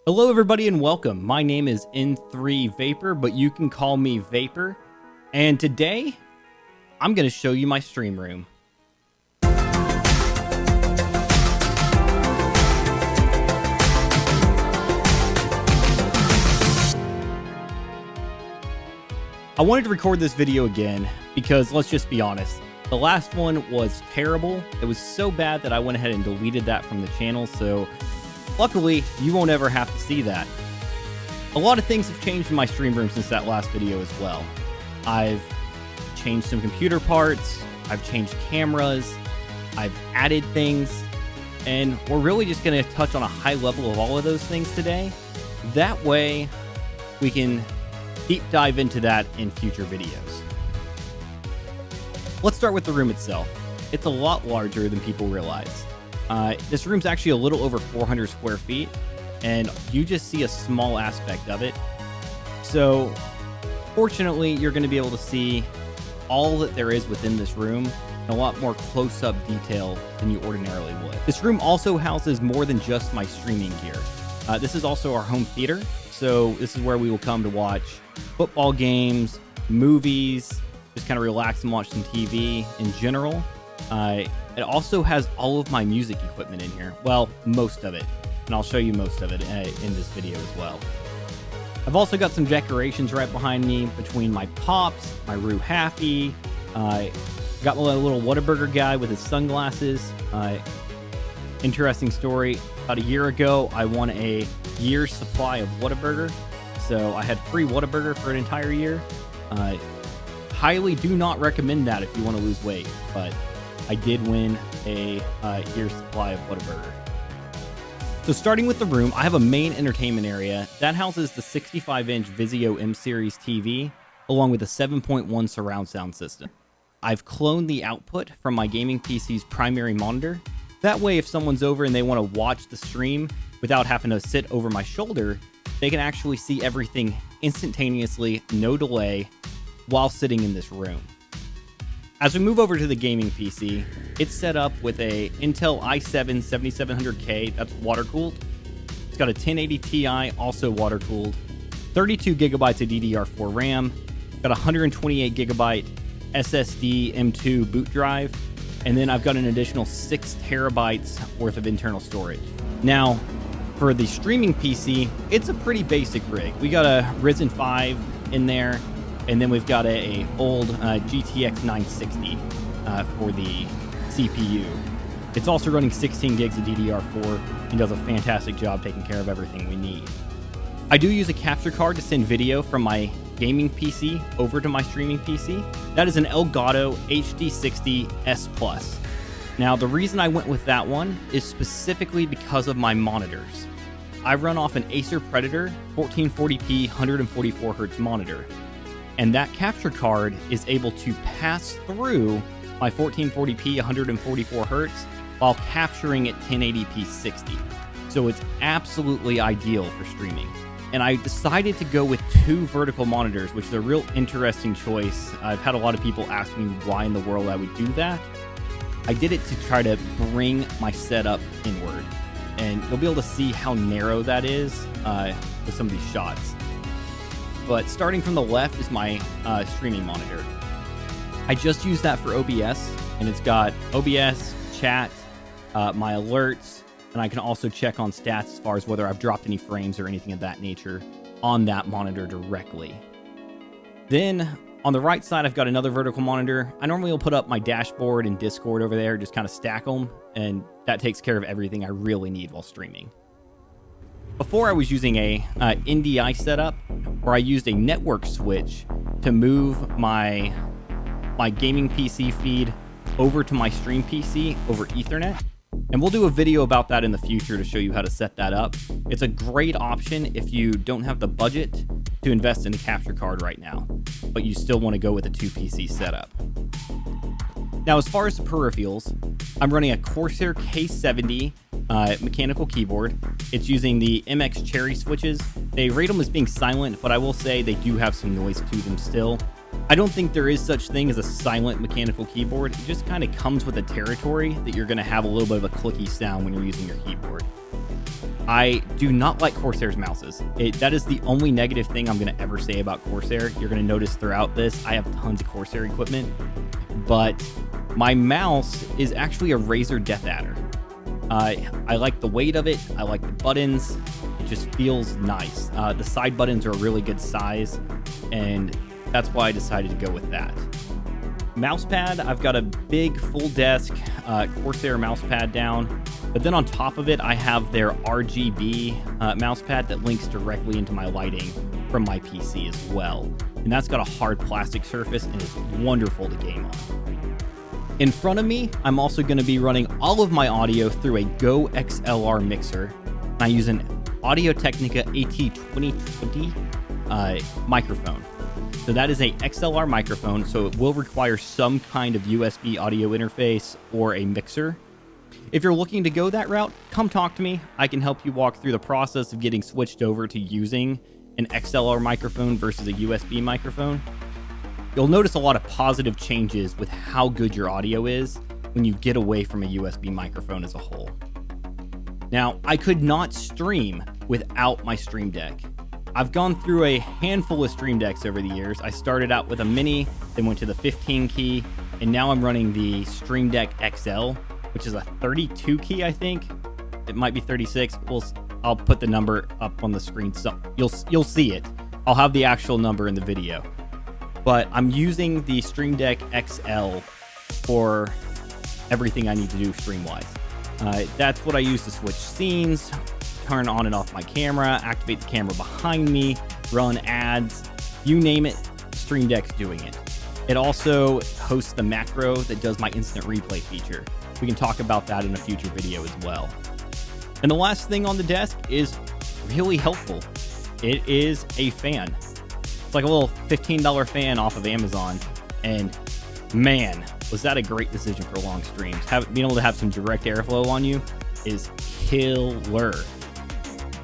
Hello everybody and welcome. My name is N3 Vapor, but you can call me Vapor. And today, I'm going to show you my stream room. I wanted to record this video again because let's just be honest. The last one was terrible. It was so bad that I went ahead and deleted that from the channel, so luckily, you won't ever have to see that. A lot of things have changed in my stream room since that last video as well. I've changed some computer parts, I've changed cameras, I've added things, and we're really just going to touch on a high level of all of those things today. That way, we can deep dive into that in future videos. Let's start with the room itself. It's a lot larger than people realize. This room's actually a little over 400 square feet, and you just see a small aspect of it. So, fortunately, you're going to be able to see all that there is within this room in a lot more close-up detail than you ordinarily would. This room also houses more than just my streaming gear. This is also our home theater, so this is where we will come to watch football games, movies, just kind of relax and watch some TV in general. It also has all of my music equipment in here. Well, most of it. And I'll show you most of it in this video as well. I've also got some decorations right behind me between my Pops, my Roo Happy. Got my little Whataburger guy with his sunglasses. Interesting story. About a year ago, I won a year's supply of Whataburger. So I had free Whataburger for an entire year. Highly do not recommend that if you want to lose weight, but I did win a year's supply of Whataburger. So starting with the room, I have a main entertainment area that houses the 65-inch Vizio M-Series TV, along with a 7.1 surround sound system. I've cloned the output from my gaming PC's primary monitor. That way, if someone's over and they want to watch the stream without having to sit over my shoulder, they can actually see everything instantaneously, no delay, while sitting in this room. As we move over to the gaming PC, it's set up with a Intel i7 7700K that's water-cooled. It's got a 1080 Ti, also water-cooled, 32 gigabytes of DDR4 RAM, got a 128 gigabyte SSD M2 boot drive, and then I've got an additional 6 terabytes worth of internal storage. Now, for the streaming PC, it's a pretty basic rig. We got a Ryzen 5 in there, and then we've got a old GTX 960 for the CPU. It's also running 16 gigs of DDR4 and does a fantastic job taking care of everything we need. I do use a capture card to send video from my gaming PC over to my streaming PC. That is an Elgato HD60 S Plus. Now, the reason I went with that one is specifically because of my monitors. I run off an Acer Predator 1440p 144Hz monitor. And that capture card is able to pass through my 1440p 144 Hz while capturing at 1080p 60. So it's absolutely ideal for streaming. And I decided to go with 2 vertical monitors, which is a real interesting choice. I've had a lot of people ask me why in the world I would do that. I did it to try to bring my setup inward. And you'll be able to see how narrow that is with some of these shots. But starting from the left is my streaming monitor. I just use that for OBS, and it's got OBS, chat, my alerts, and I can also check on stats as far as whether I've dropped any frames or anything of that nature on that monitor directly. Then on the right side, I've got another vertical monitor. I normally will put up my dashboard and Discord over there, just kind of stack them, and that takes care of everything I really need while streaming. Before I was using a NDI setup where I used a network switch to move my gaming PC feed over to my stream PC over Ethernet. And we'll do a video about that in the future to show you how to set that up. It's a great option if you don't have the budget to invest in a capture card right now, but you still want to go with a 2 PC setup. Now, as far as the peripherals, I'm running a Corsair K70 mechanical keyboard. It's using the MX Cherry switches. They rate them as being silent, but I will say they do have some noise to them still. I don't think there is such thing as a silent mechanical keyboard. It just kind of comes with the territory that you're going to have a little bit of a clicky sound when you're using your keyboard. I do not like Corsair's mouses. That is the only negative thing I'm going to ever say about Corsair. You're going to notice throughout this, I have tons of Corsair equipment, but my mouse is actually a Razer Death Adder. I like the weight of it. I like the buttons. It just feels nice. The side buttons are a really good size, and that's why I decided to go with that. Mousepad, I've got a big full desk Corsair mousepad down, but then on top of it, I have their RGB mousepad that links directly into my lighting from my PC as well. And that's got a hard plastic surface and is wonderful to game on. In front of me, I'm also going to be running all of my audio through a Go XLR mixer. I use an Audio-Technica AT2020 microphone. So that is a XLR microphone, so it will require some kind of USB audio interface or a mixer. If you're looking to go that route, come talk to me. I can help you walk through the process of getting switched over to using an XLR microphone versus a USB microphone. You'll notice a lot of positive changes with how good your audio is when you get away from a USB microphone as a whole. Now, I could not stream without my Stream Deck. I've gone through a handful of Stream Decks over the years. I started out with a mini, then went to the 15 key, and now I'm running the Stream Deck XL, which is a 32 key, I think. It might be 36. I'll put the number up on the screen so you'll see it. I'll have the actual number in the video. But I'm using the Stream Deck XL for everything I need to do stream-wise. That's what I use to switch scenes, turn on and off my camera, activate the camera behind me, run ads, you name it, Stream Deck's doing it. It also hosts the macro that does my instant replay feature. We can talk about that in a future video as well. And the last thing on the desk is really helpful. It is a fan. It's like a little $15 fan off of Amazon, and man, was that a great decision for long streams. Being able to have some direct airflow on you is killer.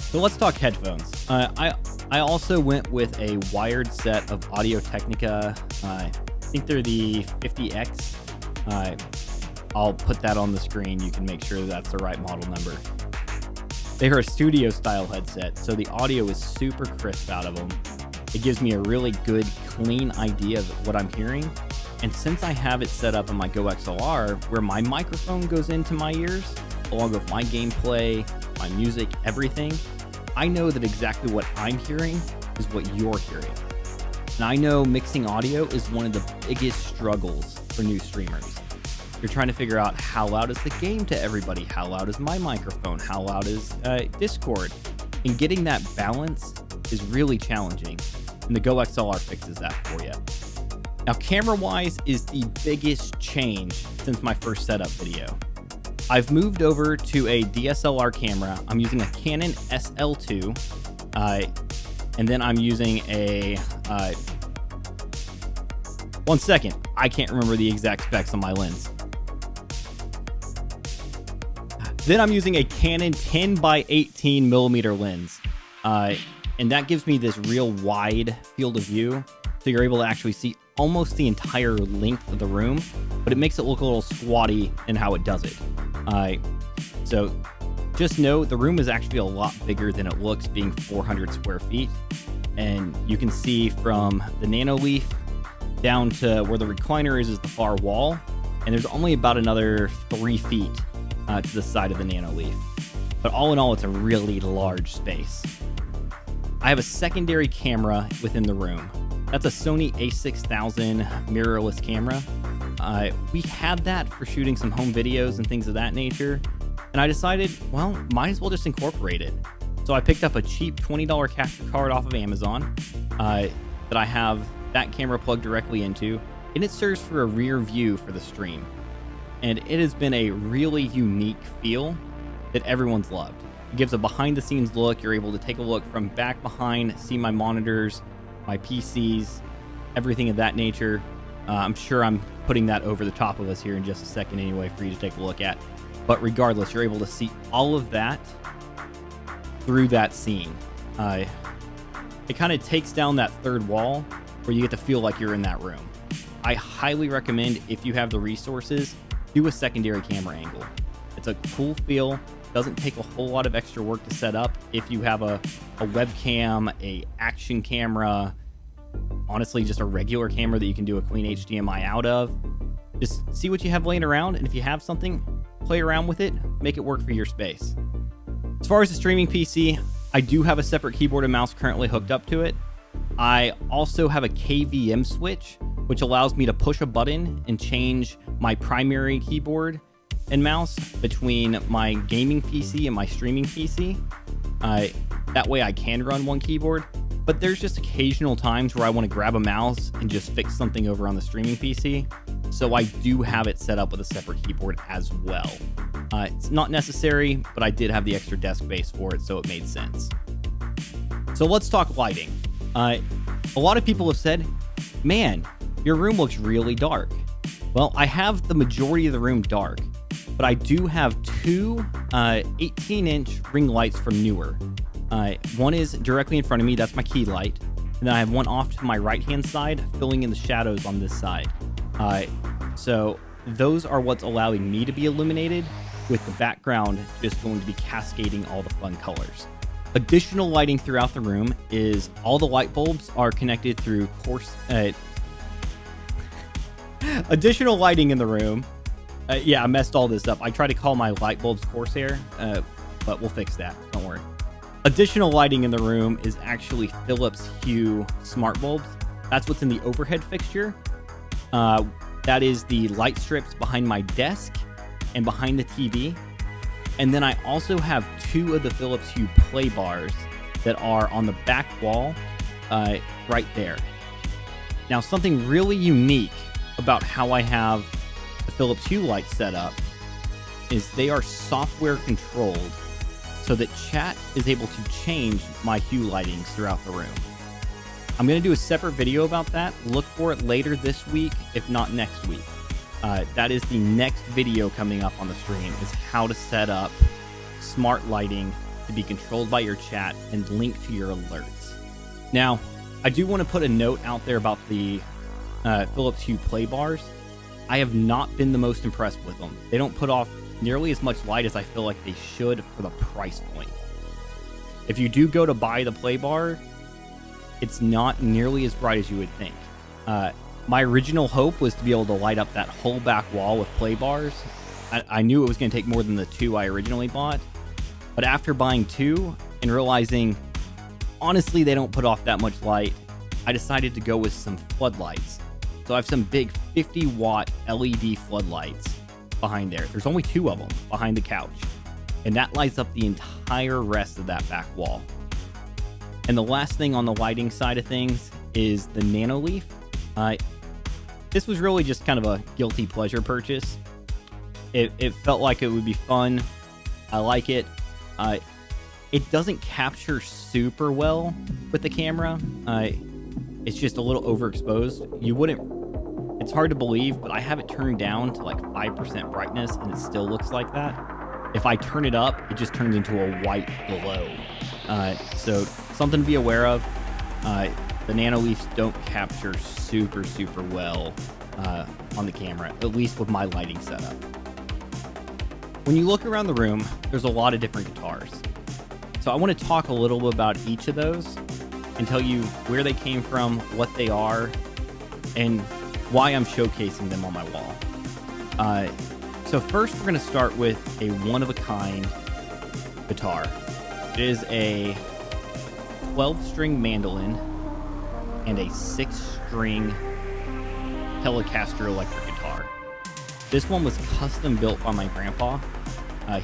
So let's talk headphones. I also went with a wired set of Audio-Technica. I think they're the 50X. I'll put that on the screen. You can make sure that's the right model number. They are a studio style headset, so the audio is super crisp out of them. It gives me a really good, clean idea of what I'm hearing. And since I have it set up on my Go XLR, where my microphone goes into my ears, along with my gameplay, my music, everything, I know that exactly what I'm hearing is what you're hearing. And I know mixing audio is one of the biggest struggles for new streamers. You're trying to figure out how loud is the game to everybody, how loud is my microphone, how loud is Discord. And getting that balance is really challenging, and the Go XLR fixes that for you. Now, camera-wise is the biggest change since my first setup video. I've moved over to a DSLR camera. I'm using a Canon SL2, and then I'm using a... one second, I can't remember the exact specs on my lens. Then I'm using a Canon 10x18 millimeter lens, and that gives me this real wide field of view, so you're able to actually see almost the entire length of the room, but it makes it look a little squatty in how it does it. So just know the room is actually a lot bigger than it looks, being 400 square feet, and you can see from the Nanoleaf down to where the recliner is the far wall, and there's only about another 3 feet to the side of the Nanoleaf. But all in all, it's a really large space. I have a secondary camera within the room. That's a Sony a6000 mirrorless camera. We had that for shooting some home videos and things of that nature, and I decided, well, might as well just incorporate it. So I picked up a cheap $20 capture card off of Amazon that I have that camera plugged directly into, and it serves for a rear view for the stream. And it has been a really unique feel that everyone's loved. It gives a behind-the-scenes look. You're able to take a look from back behind, see my monitors, my PCs, everything of that nature. I'm sure I'm putting that over the top of us here in just a second anyway for you to take a look at. But regardless, you're able to see all of that through that scene. It kind of takes down that third wall where you get to feel like you're in that room. I highly recommend, if you have the resources, do a secondary camera angle. It's a cool feel. doesn't take a whole lot of extra work to set up if you have a webcam, a action camera, honestly just a regular camera that you can do a clean HDMI out of. Just see what you have laying around, and if you have something, play around with it, make it work for your space. As far as the streaming PC, I do have a separate keyboard and mouse currently hooked up to it. I also have a KVM switch, which allows me to push a button and change my primary keyboard and mouse between my gaming PC and my streaming PC. That way I can run one keyboard, but there's just occasional times where I want to grab a mouse and just fix something over on the streaming PC. So I do have it set up with a separate keyboard as well. It's not necessary, but I did have the extra desk space for it, so it made sense. So let's talk lighting. A lot of people have said, man, your room looks really dark. Well, I have the majority of the room dark, but I do have two 18-inch ring lights from Neewer. One is directly in front of me, that's my key light. And then I have one off to my right-hand side, filling in the shadows on this side. So those are what's allowing me to be illuminated, with the background just going to be cascading all the fun colors. Additional lighting throughout the room is all the light bulbs are connected through additional lighting in the room. Yeah, I messed all this up. I tried to call my light bulbs Corsair, but we'll fix that. Don't worry. Additional lighting in the room is actually Philips Hue smart bulbs. That's what's in the overhead fixture. That is the light strips behind my desk and behind the TV. And then I also have two of the Philips Hue play bars that are on the back wall right there. Now, something really unique about how I have the Philips Hue lights set up is they are software controlled so that chat is able to change my Hue lightings throughout the room. I'm going to do a separate video about that. Look for it later this week, if not next week. That is the next video coming up on the stream, is how to set up smart lighting to be controlled by your chat and linked to your alerts. Now, I do want to put a note out there about the Philips Hue play bars. I have not been the most impressed with them. They don't put off nearly as much light as I feel like they should for the price point. If you do go to buy the play bar, it's not nearly as bright as you would think. My original hope was to be able to light up that whole back wall with play bars. I knew it was going to take more than the two I originally bought. But after buying two and realizing, honestly, they don't put off that much light, I decided to go with some floodlights. So I have some big 50-watt LED floodlights behind there. There's only two of them behind the couch. And that lights up the entire rest of that back wall. And the last thing on the lighting side of things is the Nanoleaf. This was really just kind of a guilty pleasure purchase. It felt like it would be fun. I like it. It doesn't capture super well with the camera. It's just a little overexposed. It's hard to believe, but I have it turned down to like 5% brightness and it still looks like that. If I turn it up, it just turns into a white glow. So something to be aware of. The Nanoleafs don't capture super well on the camera, at least with my lighting setup. When you look around the room, there's a lot of different guitars. So I want to talk a little bit about each of those and tell you where they came from, what they are, and why I'm showcasing them on my wall. So first, we're going to start with a one-of-a-kind guitar. It is a 12-string mandolin and a 6-string Telecaster electric guitar. This one was custom built by my grandpa.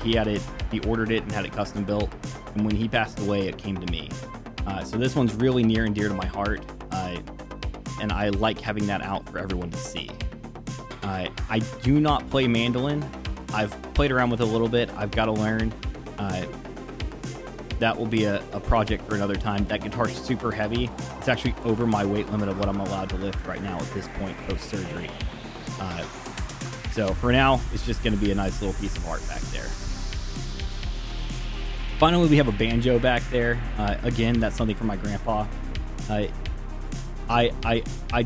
He ordered it and had it custom built, and when he passed away, it came to me. So this one's really near and dear to my heart, and I like having that out for everyone to see. I do not play mandolin. I've played around with it a little bit. I've got to learn. That will be a project for another time. That guitar's super heavy. It's actually over my weight limit of what I'm allowed to lift right now at this point post-surgery. So for now, it's just going to be a nice little piece of art back there. Finally, we have a banjo back there. Again, that's something from my grandpa. I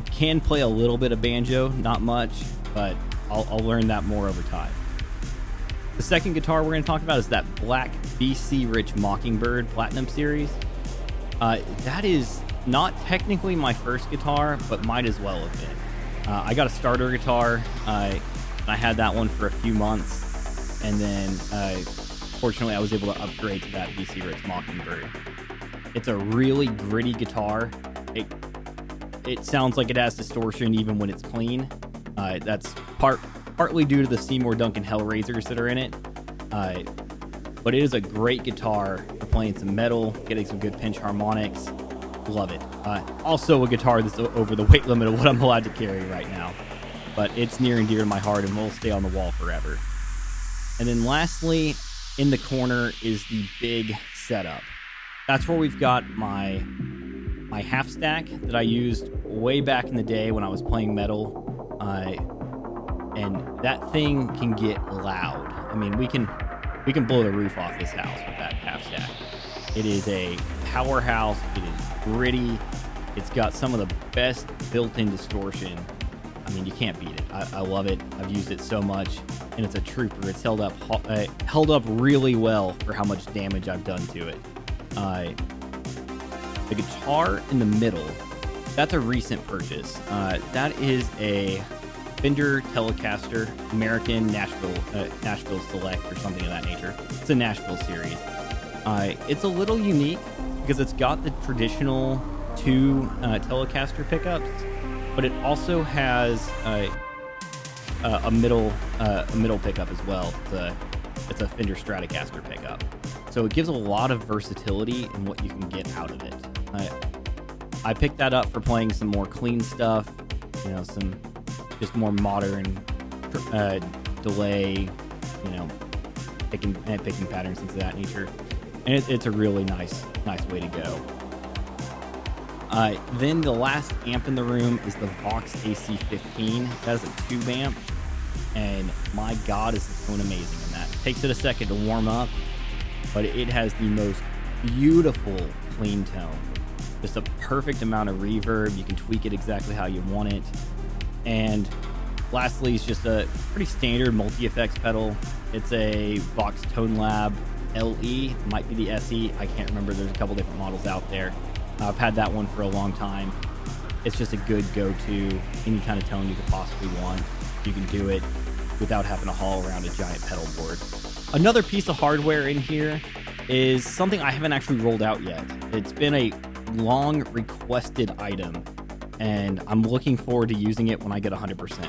can play a little bit of banjo, not much, but I'll learn that more over time. The second guitar we're going to talk about is that black BC Rich Mockingbird Platinum Series. That is not technically my first guitar, but might as well have been. I got a starter guitar. I had that one for a few months, and then fortunately I was able to upgrade to that BC Rich Mockingbird. It's a really gritty guitar. It sounds like it has distortion even when it's clean. That's partly due to the Seymour Duncan Hellraisers that are in it. But it is a great guitar for playing some metal, getting some good pinch harmonics. Love it. Also a guitar that's over the weight limit of what I'm allowed to carry right now. But it's near and dear to my heart and will stay on the wall forever. And then lastly, in the corner is the big setup. That's where we've got my half stack that I used way back in the day when I was playing metal. And that thing can get loud. I mean, we can blow the roof off this house with that half stack. It is a powerhouse. It is gritty. It's got some of the best built-in distortion. I mean, you can't beat it. I love it. I've used it so much, and it's a trooper. It's held up really well for how much damage I've done to it. The guitar in the middle, that's a recent purchase. That is a Fender Telecaster American Nashville Select or something of that nature. It's a Nashville series. It's a little unique because it's got the traditional two Telecaster pickups, but it also has a middle pickup as well. It's a Fender Stratocaster pickup, so it gives a lot of versatility in what you can get out of it. I picked that up for playing some more clean stuff, some just more modern delay, picking patterns, things of that nature, and it's a really nice way to go. Then the last amp in the room is the Vox AC15. That is a tube amp, and my God, is the tone amazing in that. It takes it a second to warm up, but it has the most beautiful clean tone. Just a perfect amount of reverb. You can tweak it exactly how you want it. And lastly, it's just a pretty standard multi-effects pedal. It's a Vox Tone Lab LE, might be the SE. I can't remember. There's a couple different models out there. I've had that one for a long time. It's just a good go-to. Any kind of tone you could possibly want, you can do it without having to haul around a giant pedal board. Another piece of hardware in here is something I haven't actually rolled out yet. It's been a long requested item, and I'm looking forward to using it when I get 100%.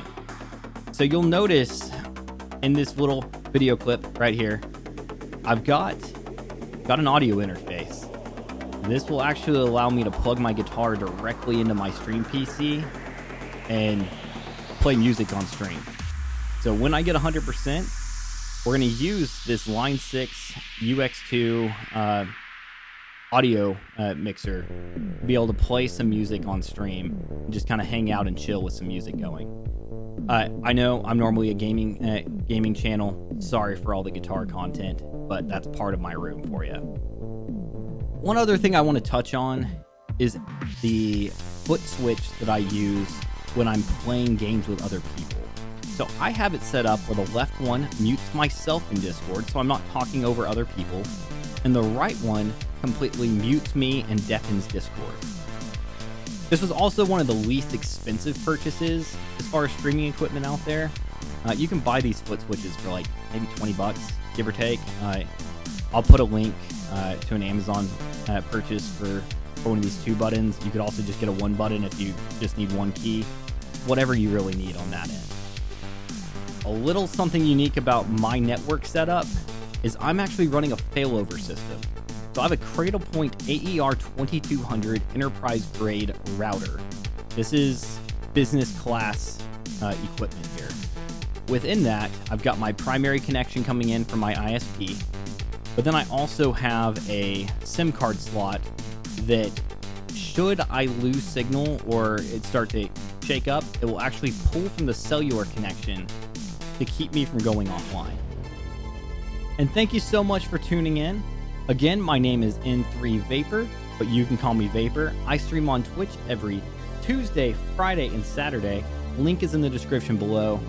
So you'll notice in this little video clip right here, I've got an audio interface. This will actually allow me to plug my guitar directly into my stream PC and play music on stream. So when I get 100%, we're going to use this Line 6 UX2 audio mixer to be able to play some music on stream and just kind of hang out and chill with some music going. I know I'm normally a gaming channel. Sorry for all the guitar content, but that's part of my room for you. One other thing I want to touch on is the foot switch that I use when I'm playing games with other people. So I have it set up where the left one mutes myself in Discord, so I'm not talking over other people, and the right one completely mutes me and deafens Discord. This was also one of the least expensive purchases as far as streaming equipment out there. You can buy these foot switches for like maybe $20, give or take. I'll put a link to an Amazon purchase for one of these 2 buttons. You could also just get a 1 button if you just need 1 key. Whatever you really need on that end. A little something unique about my network setup is I'm actually running a failover system. So I have a Cradlepoint AER 2200 enterprise grade router. This is business class equipment here. Within that, I've got my primary connection coming in from my ISP, but then I also have a SIM card slot that, should I lose signal or it start to shake up, it will actually pull from the cellular connection to keep me from going offline. And thank you so much for tuning in. Again, my name is N3 Vapor, but you can call me Vapor. I stream on Twitch every Tuesday, Friday, and Saturday. Link is in the description below.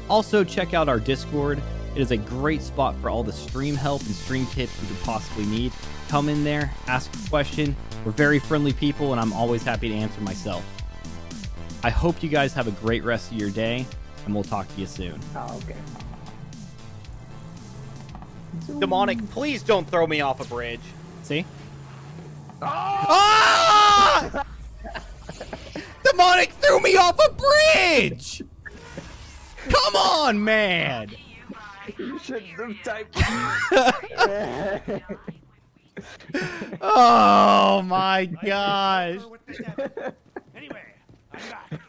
Also, check out our Discord. It is a great spot for all the stream help and stream tips you could possibly need. Come in there, ask a question. We're very friendly people, and I'm always happy to answer myself. I hope you guys have a great rest of your day, and we'll talk to you soon. Oh, okay. Demonic, please don't throw me off a bridge. See? Oh! Ah! Demonic threw me off a bridge! Come on, man! You shouldn't have typed. Oh my gosh. Anyway, I'm back.